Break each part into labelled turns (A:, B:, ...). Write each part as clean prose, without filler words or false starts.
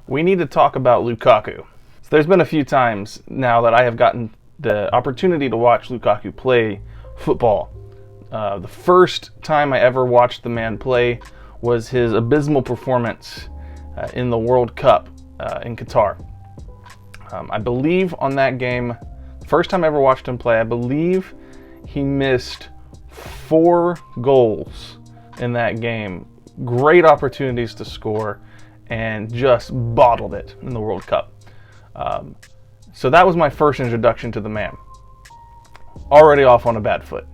A: we need to talk about Lukaku. So there's been a few times now that I have gotten the opportunity to watch Lukaku play football. The first time I ever watched the man play was his abysmal performance in the World Cup in Qatar. I believe on that game, first time I ever watched him play, I believe he missed 4 goals in that game. Great opportunities to score, and just bottled it in the World Cup. So that was my first introduction to the man. Already off on a bad foot.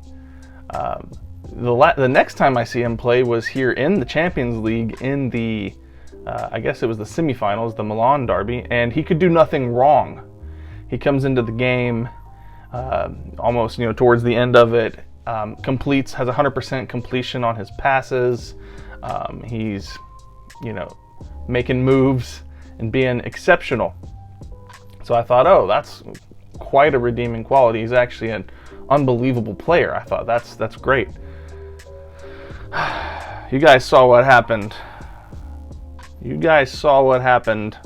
A: The next time I see him play was here in the Champions League in the, I guess it was the semifinals, the Milan derby, and he could do nothing wrong. He comes into the game almost, towards the end of it, has 100% completion on his passes. He's, making moves and being exceptional. So I thought, oh, that's quite a redeeming quality. He's actually an unbelievable player. I thought that's great. You guys saw what happened. You guys saw what happened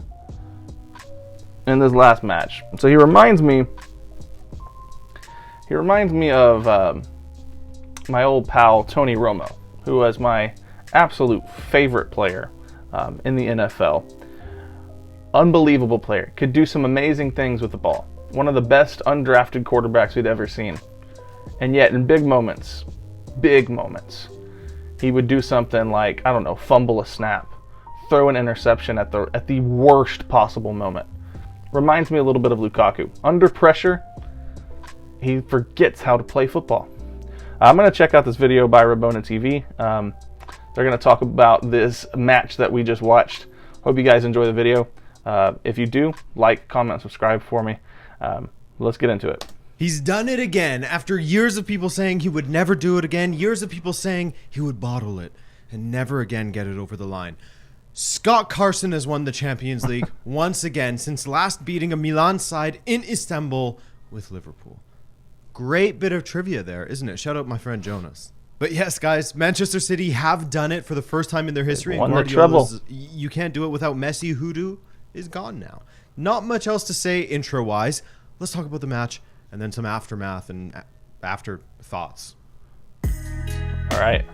A: in this last match. So he reminds me of my old pal Tony Romo, who was my absolute favorite player in the NFL. Unbelievable player. Could do some amazing things with the ball. One of the best undrafted quarterbacks we'd ever seen. And yet in big moments, he would do something like, fumble a snap, throw an interception at the worst possible moment. Reminds me a little bit of Lukaku. Under pressure, he forgets how to play football. I'm going to check out this video by Rabona TV. They're going to talk about this match that we just watched. Hope you guys enjoy the video. If you do, like, comment, subscribe for me. Let's get into it.
B: He's done it again. After years of people saying he would never do it again, years of people saying he would bottle it and never again get it over the line. Scott Carson has won the Champions League once again since last beating a Milan side in Istanbul with Liverpool. Great bit of trivia there, isn't it? Shout out my friend Jonas. But yes, guys, Manchester City have done it for the first time in their history.
A: Won the treble.
B: You can't do it without Messi. Hoodoo is gone now. Not much else to say intro-wise. Let's talk about the match and then some aftermath and after thoughts.
A: All right.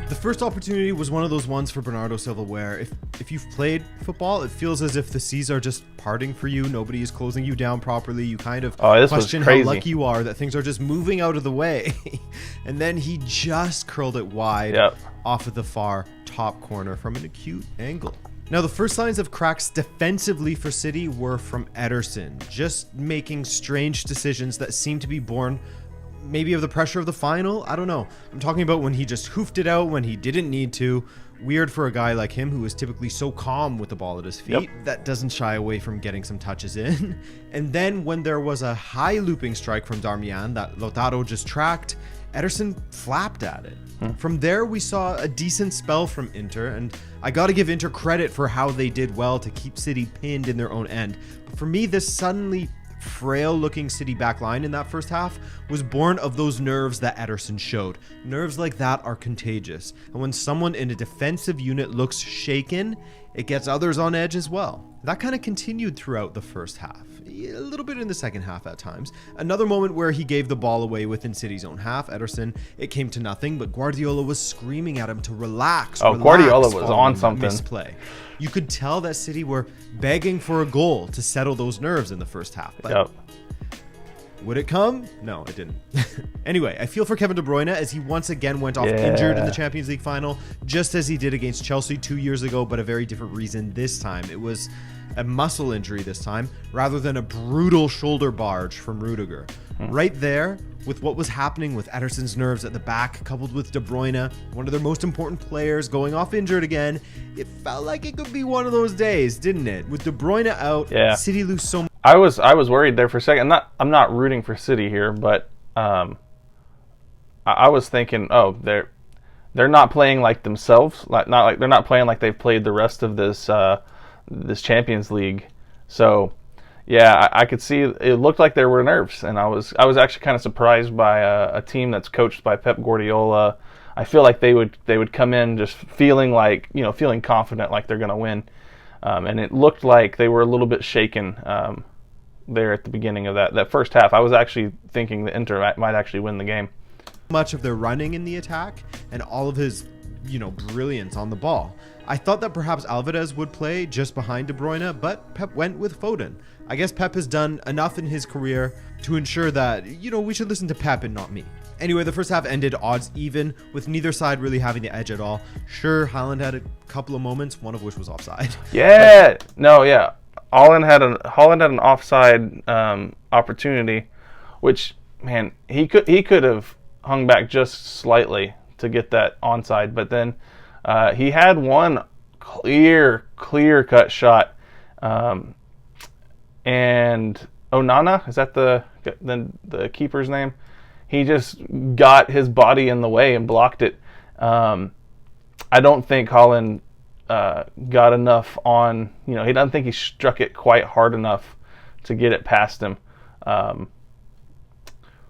B: The first opportunity was one of those ones for Bernardo Silva where if you've played football, it feels as if the seas are just parting for you. Nobody is closing you down properly. You kind of question how lucky you are that things are just moving out of the way. And then he just curled it wide off of the far top corner from an acute angle. Now, the first signs of cracks defensively for City were from Ederson, just making strange decisions that seemed to be born maybe of the pressure of the final. I don't know. I'm talking about when he just hoofed it out when he didn't need to. Weird for a guy like him who is typically so calm with the ball at his feet. That doesn't shy away from getting some touches in. And then when there was a high looping strike from Darmian that Lautaro just tracked, Ederson flapped at it. From there, we saw a decent spell from Inter, and I got to give Inter credit for how they did well to keep City pinned in their own end. But for me, this suddenly frail-looking City backline in that first half was born of those nerves that Ederson showed. Nerves like that are contagious, and when someone in a defensive unit looks shaken, it gets others on edge as well. That kind of continued throughout the first half, a little bit in the second half at times. Another moment where he gave the ball away within City's own half. Ederson, it came to nothing, but Guardiola was screaming at him to relax.
A: Guardiola was on something.
B: Misplay. You could tell that City were begging for a goal to settle those nerves in the first half. But would it come? No, it didn't. Anyway, I feel for Kevin De Bruyne as he once again went off injured in the Champions League final, just as he did against Chelsea 2 years ago, but a very different reason this time. It was a muscle injury this time, rather than a brutal shoulder barge from Rudiger. Right there, with what was happening with Ederson's nerves at the back, coupled with De Bruyne, one of their most important players, going off injured again, it felt like it could be one of those days, didn't it? With De Bruyne out, City lose so much.
A: I was worried there for a second. I'm not rooting for City here, but I was thinking, oh, they're not playing like themselves, they're not playing like they've played the rest of this Champions League. So yeah, I could see it looked like there were nerves, and I was actually kind of surprised by a team that's coached by Pep Guardiola, I feel like they would come in just feeling like, feeling confident, like they're going to win. And it looked like they were a little bit shaken there at the beginning of that first half. I was actually thinking that Inter might actually win the game.
B: Much of their running in the attack and all of his, brilliance on the ball. I thought that perhaps Alvarez would play just behind De Bruyne, but Pep went with Foden. I guess Pep has done enough in his career to ensure that, we should listen to Pep and not me. Anyway, the first half ended odds even, with neither side really having the edge at all. Sure, Haaland had a couple of moments, one of which was offside.
A: Yeah, Haaland had an offside opportunity, which, man, he could have hung back just slightly to get that onside, but then he had one clear cut shot, and Onana, is that the keeper's name? He just got his body in the way and blocked it. I don't think Haaland got enough on, he doesn't think he struck it quite hard enough to get it past him.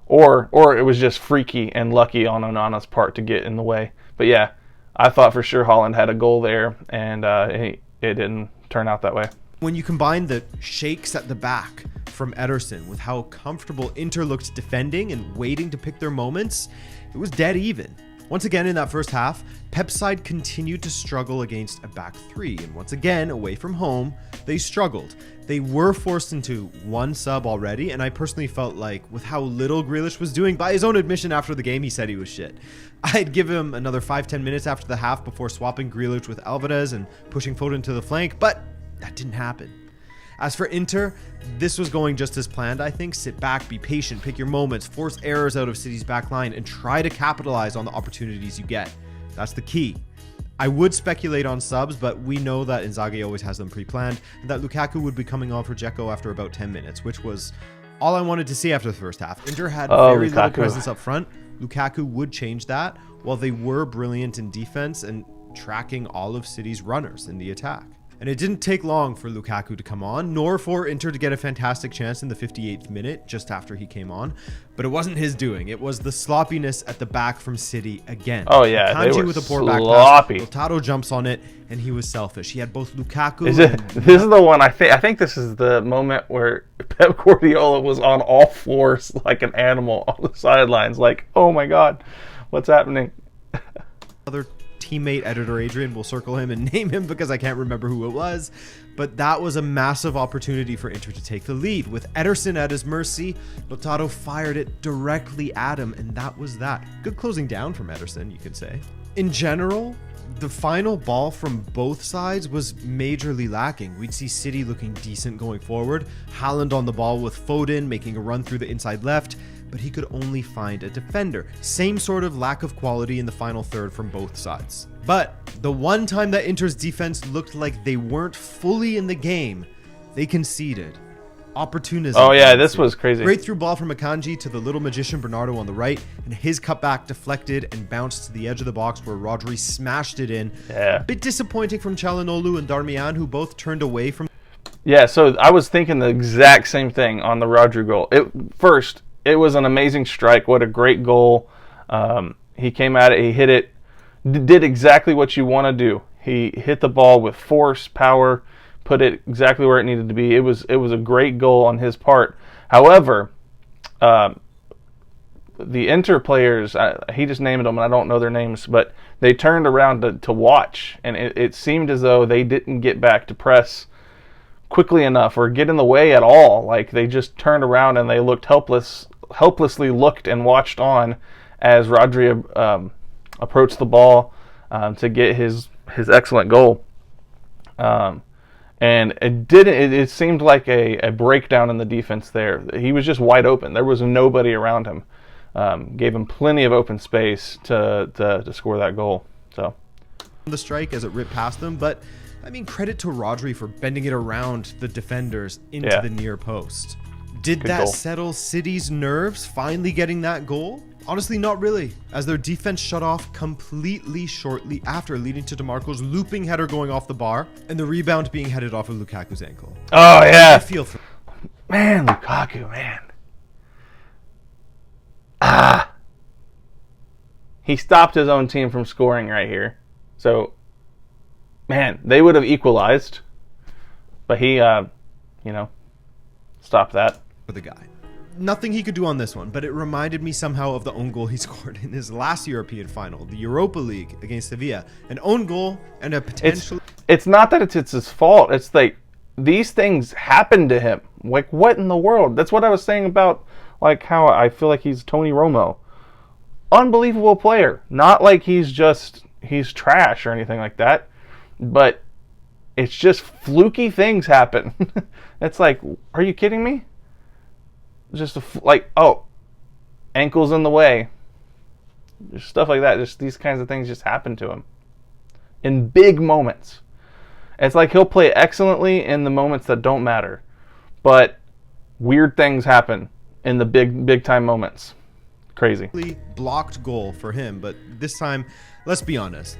A: Or it was just freaky and lucky on Onana's part to get in the way. But yeah, I thought for sure Haaland had a goal there, and it didn't turn out that way.
B: When you combine the shakes at the back from Ederson with how comfortable Inter looked defending and waiting to pick their moments, it was dead even. Once again in that first half, Pep's side continued to struggle against a back three, and once again, away from home, they struggled. They were forced into one sub already, and I personally felt like with how little Grealish was doing, by his own admission after the game, he said he was shit. I'd give him another 5-10 minutes after the half before swapping Grealish with Alvarez and pushing Foden to the flank, but that didn't happen. As for Inter, this was going just as planned, I think. Sit back, be patient, pick your moments, force errors out of City's back line, and try to capitalize on the opportunities you get. That's the key. I would speculate on subs, but we know that Inzaghi always has them pre-planned, and that Lukaku would be coming on for Dzeko after about 10 minutes, which was all I wanted to see after the first half. Inter had very little presence up front. Lukaku would change that, while they were brilliant in defense and tracking all of City's runners in the attack. And it didn't take long for Lukaku to come on, nor for Inter to get a fantastic chance in the 58th minute, just after he came on. But it wasn't his doing. It was the sloppiness at the back from City again.
A: Oh, yeah.
B: Akanji
A: They were
B: with a poor
A: sloppy.
B: back pass. Lautaro jumps on it, and he was selfish. He had both Lukaku
A: This is the one, I think this is the moment where Pep Guardiola was on all fours like an animal on the sidelines. Like, oh my God, what's happening?
B: Other teammate, editor Adrian, will circle him and name him because I can't remember who it was. But that was a massive opportunity for Inter to take the lead. With Ederson at his mercy, Lautaro fired it directly at him, and that was that. Good closing down from Ederson, you could say. In general, the final ball from both sides was majorly lacking. We'd see City looking decent going forward, Haaland on the ball with Foden making a run through the inside left, but he could only find a defender. Same sort of lack of quality in the final third from both sides. But the one time that Inter's defense looked like they weren't fully in the game, they conceded. Opportunism.
A: Oh yeah, this was crazy.
B: Great through ball from Akanji to the little magician Bernardo on the right, and his cutback deflected and bounced to the edge of the box where Rodri smashed it in.
A: Yeah.
B: A bit disappointing from Çalhanoğlu and Darmian, who both turned away from.
A: Yeah, so I was thinking the exact same thing on the Rodri goal. It was an amazing strike. What a great goal. He came at it, he hit it, did exactly what you want to do. He hit the ball with force, power, put it exactly where it needed to be. It was a great goal on his part. However, the Inter players, he just named them, and I don't know their names, but they turned around to watch, and it seemed as though they didn't get back to press quickly enough or get in the way at all. Like, they just turned around and they looked helplessly looked and watched on as Rodri approached the ball to get his excellent goal. And it seemed like a breakdown in the defense there. He was just wide open. There was nobody around him. Gave him plenty of open space to score that goal. So
B: the strike as it ripped past them, but I mean, credit to Rodri for bending it around the defenders into the near post. Did
A: Good
B: that
A: goal.
B: settle City's nerves, finally getting that goal? Honestly, not really, as their defense shut off completely shortly after, leading to DeMarco's looping header going off the bar and the rebound being headed off of Lukaku's ankle.
A: Oh yeah,
B: I feel for
A: man, Lukaku, man. he stopped his own team from scoring right here. So, man, they would have equalized, but he, stopped that.
B: For the guy. Nothing he could do on this one, but it reminded me somehow of the own goal he scored in his last European final, the Europa League against Sevilla. An own goal and a potential...
A: It's not that it's his fault. It's like these things happen to him. Like, what in the world? That's what I was saying about like how I feel like he's Tony Romo. Unbelievable player. Not like he's trash or anything like that. But it's just fluky things happen. It's like, are you kidding me? Just ankles in the way. Just stuff like that. Just these kinds of things just happen to him. In big moments. It's like he'll play excellently in the moments that don't matter. But weird things happen in the big time moments. Crazy.
B: Blocked goal for him, but this time, let's be honest.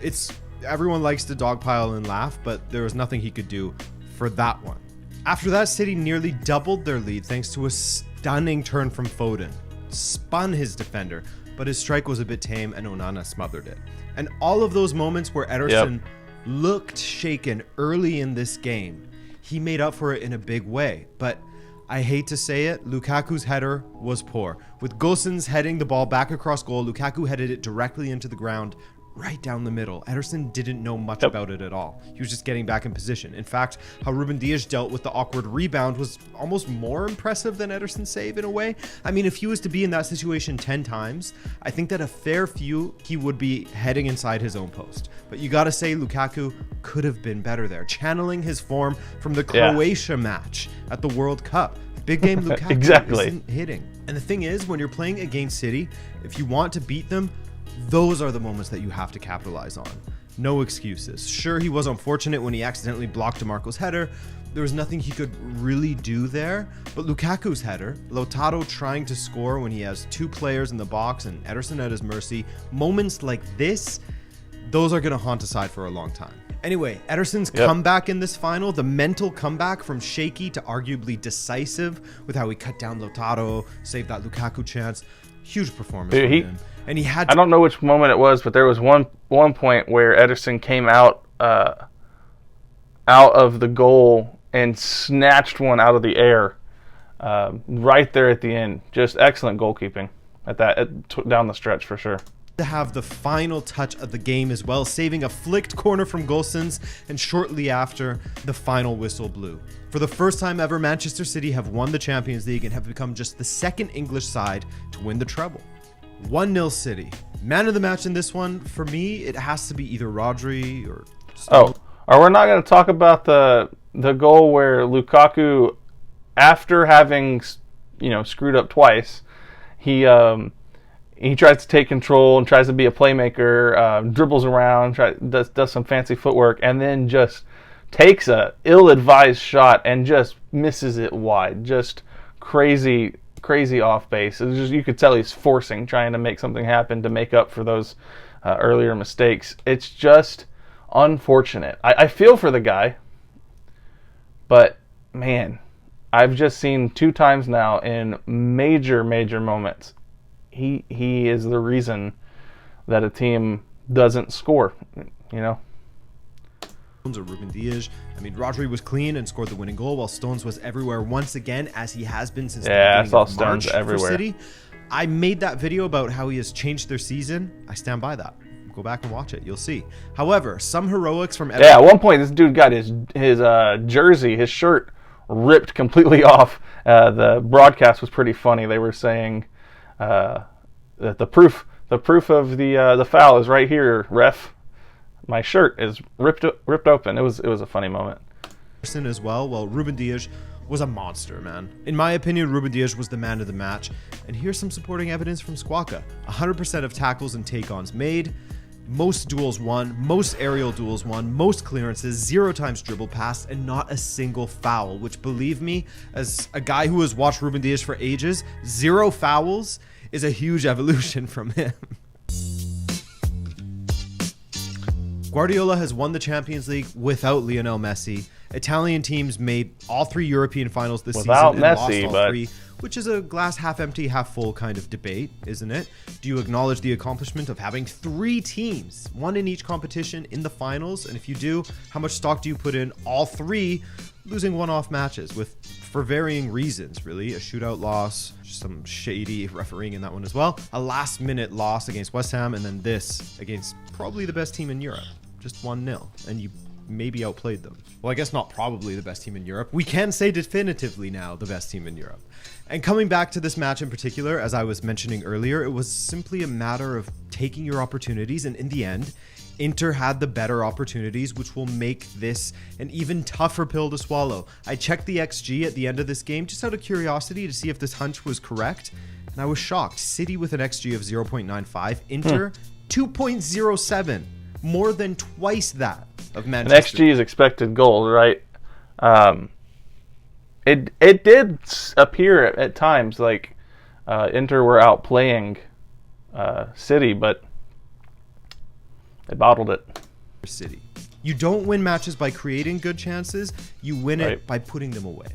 B: Everyone likes to dogpile and laugh, but there was nothing he could do for that one. After that, City nearly doubled their lead thanks to a stunning turn from Foden. Spun his defender, but his strike was a bit tame and Onana smothered it. And all of those moments where Ederson looked shaken early in this game, he made up for it in a big way. But I hate to say it, Lukaku's header was poor. With Gosens heading the ball back across goal, Lukaku headed it directly into the ground, right down the middle. Ederson didn't know much about it at all. He was just getting back in position. In fact, how Ruben Dias dealt with the awkward rebound was almost more impressive than Ederson's save in a way. I mean, if he was to be in that situation 10 times, I think that a fair few he would be heading inside his own post. But you gotta say Lukaku could have been better there, channeling his form from the Croatia match at the World Cup. Big game Lukaku isn't hitting. And the thing is, when you're playing against City, if you want to beat them, those are the moments that you have to capitalize on. No excuses. Sure, he was unfortunate when he accidentally blocked DeMarco's header. There was nothing he could really do there. But Lukaku's header, Lautaro trying to score when he has two players in the box and Ederson at his mercy, moments like this, those are going to haunt a side for a long time. Anyway, Ederson's comeback in this final, the mental comeback from shaky to arguably decisive with how he cut down Lautaro, saved that Lukaku chance. Huge performance from him. And he had I
A: don't know which moment it was, but there was one point where Ederson came out of the goal and snatched one out of the air right there at the end. Just excellent goalkeeping down the stretch for sure.
B: To have the final touch of the game as well, saving a flicked corner from Gosens, and shortly after, the final whistle blew. For the first time ever, Manchester City have won the Champions League and have become just the second English side to win the treble. 1-0 City. Man of the match in this one, for me, it has to be either Rodri or...
A: We're not going to talk about the goal where Lukaku, after having screwed up twice, he tries to take control and tries to be a playmaker, dribbles around, does some fancy footwork, and then just takes a ill-advised shot and just misses it wide. Just crazy off base. It's just, you could tell he's trying to make something happen to make up for those earlier mistakes. It's just unfortunate. I feel for the guy, but man, I've just seen 2 times now in major moments. He is the reason that a team doesn't score,
B: Or Ruben Dias. I mean, Rodri was clean and scored the winning goal, while Stones was everywhere once again, as he has been since the beginning
A: I saw
B: of
A: Stones
B: March
A: everywhere.
B: For City. I made that video about how he has changed their season. I stand by that. Go back and watch it. You'll see. However, some heroics from...
A: at one point, this dude got his jersey, his shirt, ripped completely off. The broadcast was pretty funny. They were saying that the proof of the foul is right here, ref. My shirt is ripped open. It was a funny moment.
B: As well, Ruben Dias was a monster, man. In my opinion, Ruben Dias was the man of the match. And here's some supporting evidence from Squawka. 100% of tackles and take-ons made, most duels won, most aerial duels won, most clearances, 0 times dribble passed, and not a single foul, which, believe me, as a guy who has watched Ruben Dias for ages, 0 fouls is a huge evolution from him. Guardiola has won the Champions League without Lionel Messi, Italian teams made all 3 European finals this
A: Without
B: season and
A: Messi,
B: lost all
A: but
B: 3, which is a glass half empty, half full kind of debate, isn't it? Do you acknowledge the accomplishment of having 3 teams, one in each competition, in the finals? And if you do, how much stock do you put in all 3 losing one-off matches for varying reasons, really? A shootout loss, some shady refereeing in that one as well, a last-minute loss against West Ham, and then this against probably the best team in Europe, just 1-0, and you maybe outplayed them. Well, I guess not probably the best team in Europe. We can say definitively now the best team in Europe. And coming back to this match in particular, as I was mentioning earlier, it was simply a matter of taking your opportunities, and in the end, Inter had the better opportunities, which will make this an even tougher pill to swallow. I checked the XG at the end of this game just out of curiosity to see if this hunch was correct, and I was shocked. City with an XG of 0.95, Inter 2.07, more than twice that of Manchester.
A: An XG is expected goals, right? It did appear at times like Inter were outplaying City, but they bottled it.
B: City. You don't win matches by creating good chances, you win it by putting them away.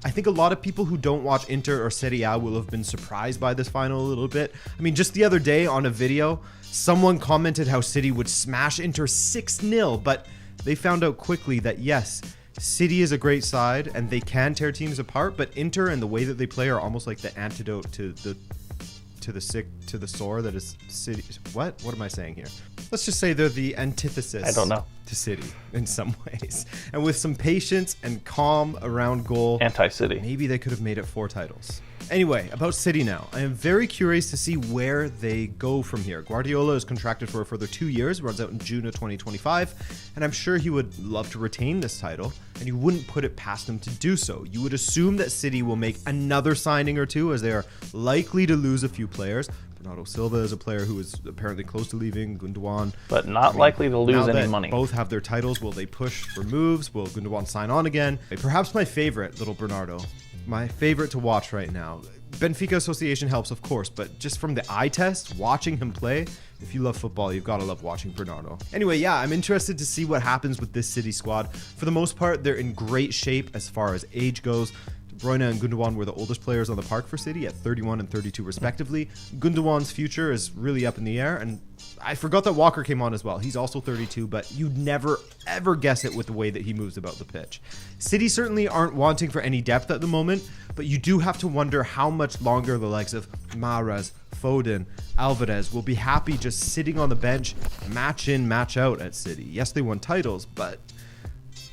B: I think a lot of people who don't watch Inter or Serie A will have been surprised by this final a little bit. I mean, just the other day on a video, someone commented how City would smash Inter 6-0, but they found out quickly that yes, City is a great side and they can tear teams apart, but Inter and the way that they play are almost like the antidote to the sore that is City. What am I saying here? Let's just say they're the antithesis.
A: I don't know.
B: To City in some ways, and with some patience and calm around goal,
A: anti-City,
B: maybe they could have made it 4 titles. Anyway, about City now. I am very curious to see where they go from here. Guardiola is contracted for a further 2 years, runs out in June of 2025, and I'm sure he would love to retain this title, and you wouldn't put it past him to do so. You would assume that City will make another signing or two, as they are likely to lose a few players. Bernardo Silva is a player who is apparently close to leaving. Gundogan,
A: but not likely to lose any money.
B: Both have their titles. Will they push for moves? Will Gundogan sign on again? Perhaps my favorite, little Bernardo. My favorite to watch right now. Benfica association helps, of course, but just from the eye test, watching him play, if you love football, you've got to love watching Bernardo. Anyway, yeah, I'm interested to see what happens with this City squad. For the most part, they're in great shape as far as age goes. De Bruyne and Gundogan were the oldest players on the park for City at 31 and 32 respectively. Gundogan's future is really up in the air, and I forgot that Walker came on as well. He's also 32, but you'd never, ever guess it with the way that he moves about the pitch. City certainly aren't wanting for any depth at the moment, but you do have to wonder how much longer the likes of Mahrez, Foden, Alvarez will be happy just sitting on the bench, match in, match out at City. Yes, they won titles, but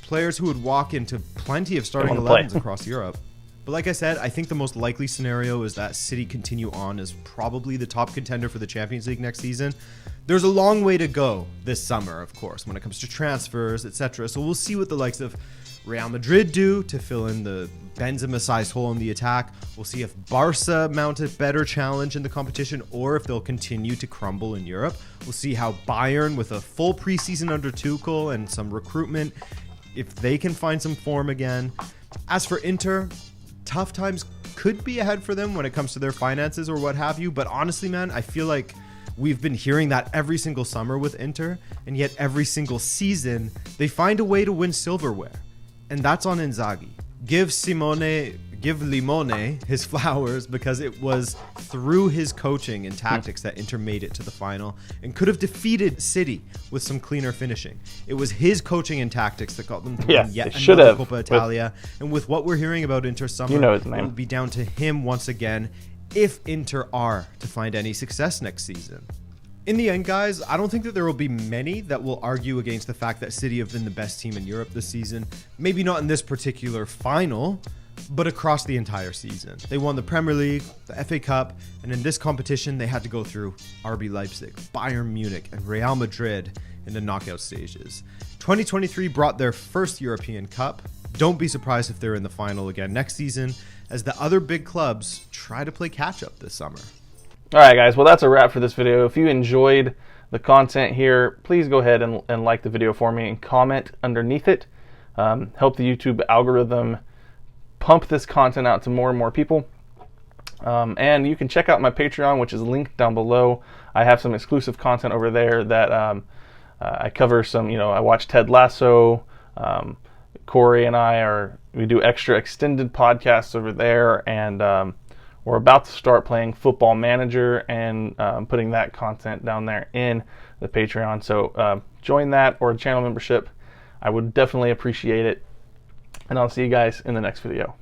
B: players who would walk into plenty of starting 11s across Europe. But like I said, I think the most likely scenario is that City continue on as probably the top contender for the Champions League next season. There's a long way to go this summer, of course, when it comes to transfers, etc. So we'll see what the likes of Real Madrid do to fill in the Benzema-sized hole in the attack. We'll see if Barca mount a better challenge in the competition or if they'll continue to crumble in Europe. We'll see how Bayern, with a full preseason under Tuchel and some recruitment, if they can find some form again. As for Inter, tough times could be ahead for them when it comes to their finances or what have you, but honestly, man, I feel like we've been hearing that every single summer with Inter, and yet every single season they find a way to win silverware, and that's on Inzaghi. Give Limone his flowers, because it was through his coaching and tactics that Inter made it to the final and could have defeated City with some cleaner finishing. It was his coaching and tactics that got them to win yet another Coppa Italia. And with what we're hearing about Inter summer, it will be down to him once again if Inter are to find any success next season. In the end, guys, I don't think that there will be many that will argue against the fact that City have been the best team in Europe this season. Maybe not in this particular final, but across the entire season. They won the Premier League, the FA Cup, and in this competition, they had to go through RB Leipzig, Bayern Munich, and Real Madrid in the knockout stages. 2023 brought their first European Cup. Don't be surprised if they're in the final again next season, as the other big clubs try to play catch-up this summer.
A: All right, guys. Well, that's a wrap for this video. If you enjoyed the content here, please go ahead and like the video for me and comment underneath it. Help the YouTube algorithm pump this content out to more and more people. And you can check out my Patreon, which is linked down below. I have some exclusive content over there that I cover some, I watch Ted Lasso, Corey and we do extra extended podcasts over there, and we're about to start playing Football Manager and putting that content down there in the Patreon. So join that or channel membership. I would definitely appreciate it. And I'll see you guys in the next video.